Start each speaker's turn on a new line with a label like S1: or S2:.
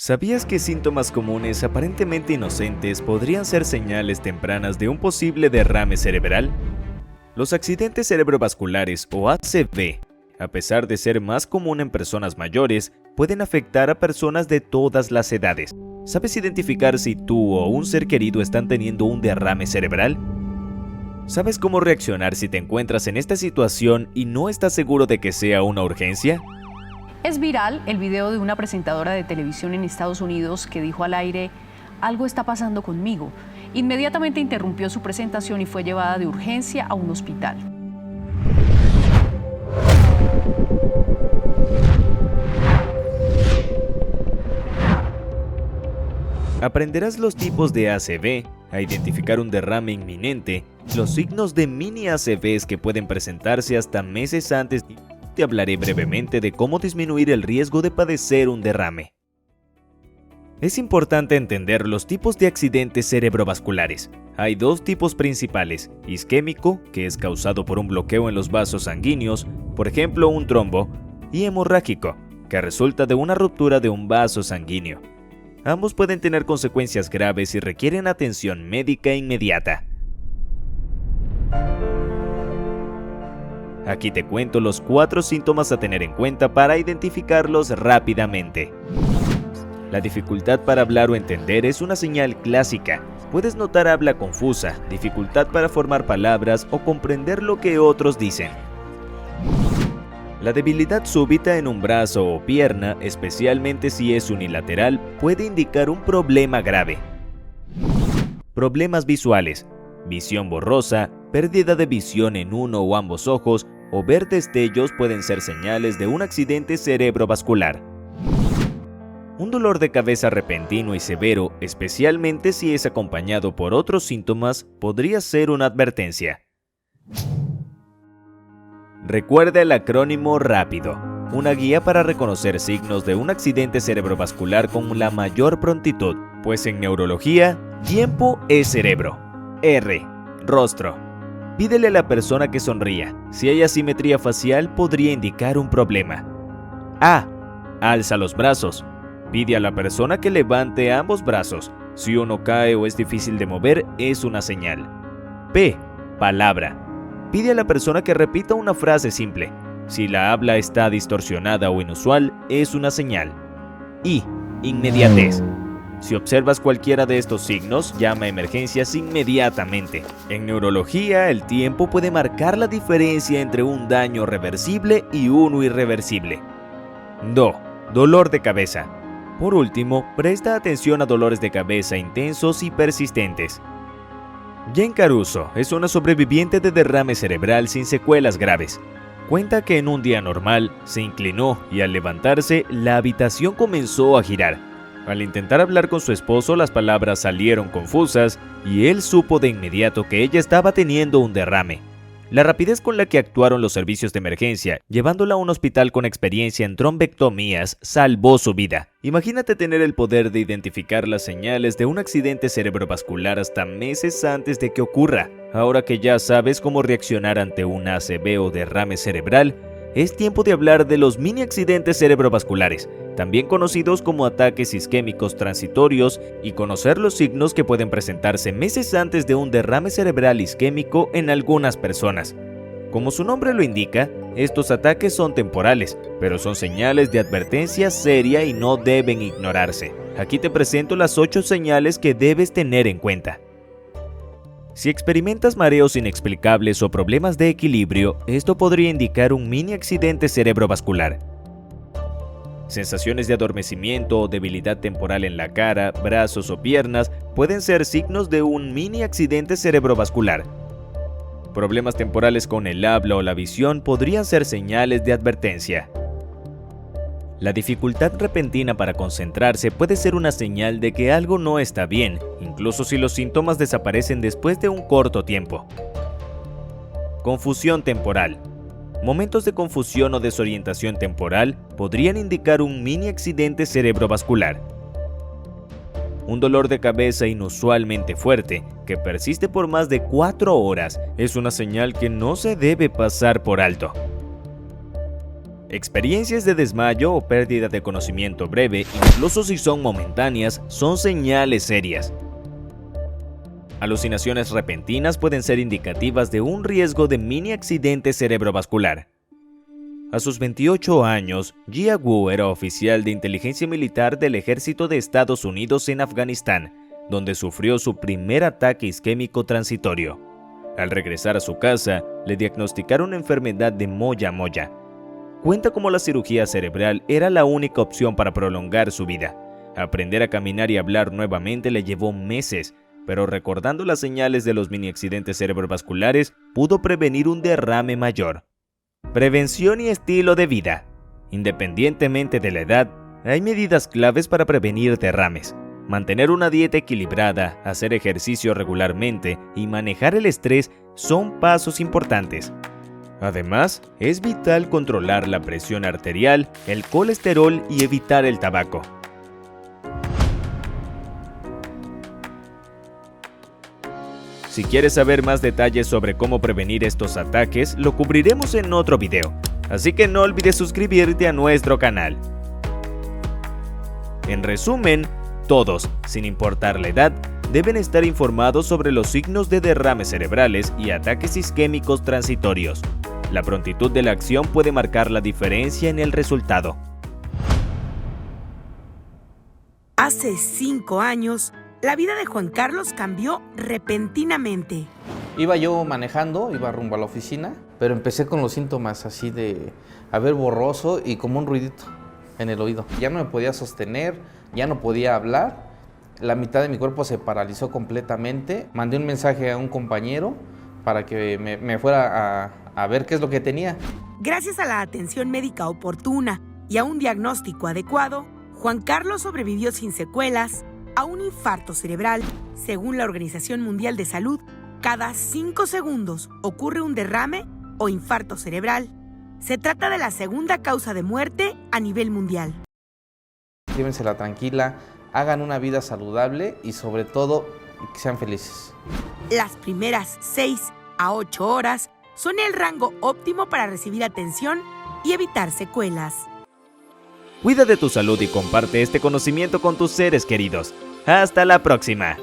S1: ¿Sabías que síntomas comunes aparentemente inocentes podrían ser señales tempranas de un posible derrame cerebral? Los accidentes cerebrovasculares o ACV, a pesar de ser más común en personas mayores, pueden afectar a personas de todas las edades. ¿Sabes identificar si tú o un ser querido están teniendo un derrame cerebral? ¿Sabes cómo reaccionar si te encuentras en esta situación y no estás seguro de que sea una urgencia?
S2: Es viral el video de una presentadora de televisión en Estados Unidos que dijo al aire: "Algo está pasando conmigo". Inmediatamente interrumpió su presentación y fue llevada de urgencia a un hospital.
S1: Aprenderás los tipos de ACV, a identificar un derrame inminente, los signos de mini ACVs que pueden presentarse hasta meses antes. Te hablaré brevemente de cómo disminuir el riesgo de padecer un derrame. Es importante entender los tipos de accidentes cerebrovasculares. Hay dos tipos principales: isquémico, que es causado por un bloqueo en los vasos sanguíneos, por ejemplo un trombo, y hemorrágico, que resulta de una ruptura de un vaso sanguíneo. Ambos pueden tener consecuencias graves y requieren atención médica inmediata. Aquí te cuento los 4 síntomas a tener en cuenta para identificarlos rápidamente. La dificultad para hablar o entender es una señal clásica. Puedes notar habla confusa, dificultad para formar palabras o comprender lo que otros dicen. La debilidad súbita en un brazo o pierna, especialmente si es unilateral, puede indicar un problema grave. Problemas visuales: visión borrosa, pérdida de visión en uno o ambos ojos o ver destellos pueden ser señales de un accidente cerebrovascular. Un dolor de cabeza repentino y severo, especialmente si es acompañado por otros síntomas, podría ser una advertencia. Recuerda el acrónimo RÁPIDO, una guía para reconocer signos de un accidente cerebrovascular con la mayor prontitud, pues en neurología, tiempo es cerebro. R. Rostro. Pídele a la persona que sonría. Si hay asimetría facial, podría indicar un problema. A. Alza los brazos. Pide a la persona que levante ambos brazos. Si uno cae o es difícil de mover, es una señal. P. Palabra. Pide a la persona que repita una frase simple. Si la habla está distorsionada o inusual, es una señal. I. Inmediatez. Si observas cualquiera de estos signos, llama a emergencias inmediatamente. En neurología, el tiempo puede marcar la diferencia entre un daño reversible y uno irreversible. Do. Dolor de cabeza. Por último, presta atención a dolores de cabeza intensos y persistentes. Jen Caruso es una sobreviviente de derrame cerebral sin secuelas graves. Cuenta que en un día normal, se inclinó y al levantarse, la habitación comenzó a girar. Al intentar hablar con su esposo, las palabras salieron confusas y él supo de inmediato que ella estaba teniendo un derrame. La rapidez con la que actuaron los servicios de emergencia, llevándola a un hospital con experiencia en trombectomías, salvó su vida. Imagínate tener el poder de identificar las señales de un accidente cerebrovascular hasta meses antes de que ocurra. Ahora que ya sabes cómo reaccionar ante un ACV o derrame cerebral, es tiempo de hablar de los mini accidentes cerebrovasculares, también conocidos como ataques isquémicos transitorios, y conocer los signos que pueden presentarse meses antes de un derrame cerebral isquémico en algunas personas. Como su nombre lo indica, estos ataques son temporales, pero son señales de advertencia seria y no deben ignorarse. Aquí te presento las 8 señales que debes tener en cuenta. Si experimentas mareos inexplicables o problemas de equilibrio, esto podría indicar un mini accidente cerebrovascular. Sensaciones de adormecimiento o debilidad temporal en la cara, brazos o piernas pueden ser signos de un mini accidente cerebrovascular. Problemas temporales con el habla o la visión podrían ser señales de advertencia. La dificultad repentina para concentrarse puede ser una señal de que algo no está bien, incluso si los síntomas desaparecen después de un corto tiempo. Confusión temporal. Momentos de confusión o desorientación temporal podrían indicar un mini accidente cerebrovascular. Un dolor de cabeza inusualmente fuerte, que persiste por más de 4 horas, es una señal que no se debe pasar por alto. Experiencias de desmayo o pérdida de conocimiento breve, incluso si son momentáneas, son señales serias. Alucinaciones repentinas pueden ser indicativas de un riesgo de mini accidente cerebrovascular. A sus 28 años, Jia Wu era oficial de inteligencia militar del Ejército de Estados Unidos en Afganistán, donde sufrió su primer ataque isquémico transitorio. Al regresar a su casa, le diagnosticaron una enfermedad de Moya Moya. Cuenta cómo la cirugía cerebral era la única opción para prolongar su vida. Aprender a caminar y hablar nuevamente le llevó meses, pero recordando las señales de los mini accidentes cerebrovasculares, pudo prevenir un derrame mayor. Prevención y estilo de vida. Independientemente de la edad, hay medidas claves para prevenir derrames. Mantener una dieta equilibrada, hacer ejercicio regularmente y manejar el estrés son pasos importantes. Además, es vital controlar la presión arterial, el colesterol y evitar el tabaco. Si quieres saber más detalles sobre cómo prevenir estos ataques, lo cubriremos en otro video, así que no olvides suscribirte a nuestro canal. En resumen, todos, sin importar la edad, deben estar informados sobre los signos de derrames cerebrales y ataques isquémicos transitorios. La prontitud de la acción puede marcar la diferencia en el resultado.
S3: Hace 5 años, la vida de Juan Carlos cambió repentinamente.
S4: Iba yo manejando, iba rumbo a la oficina, pero empecé con los síntomas así de ver borroso y como un ruidito en el oído. Ya no me podía sostener, ya no podía hablar, la mitad de mi cuerpo se paralizó completamente. Mandé un mensaje a un compañero para que me fuera a ver qué es lo que tenía.
S3: Gracias a la atención médica oportuna y a un diagnóstico adecuado, Juan Carlos sobrevivió sin secuelas a un infarto cerebral. Según la Organización Mundial de Salud, cada 5 segundos ocurre un derrame o infarto cerebral. Se trata de la segunda causa de muerte a nivel mundial.
S4: Llévensela tranquila, hagan una vida saludable y sobre todo que sean felices.
S3: Las primeras 6 a 8 horas son el rango óptimo para recibir atención y evitar secuelas.
S1: Cuida de tu salud y comparte este conocimiento con tus seres queridos. ¡Hasta la próxima!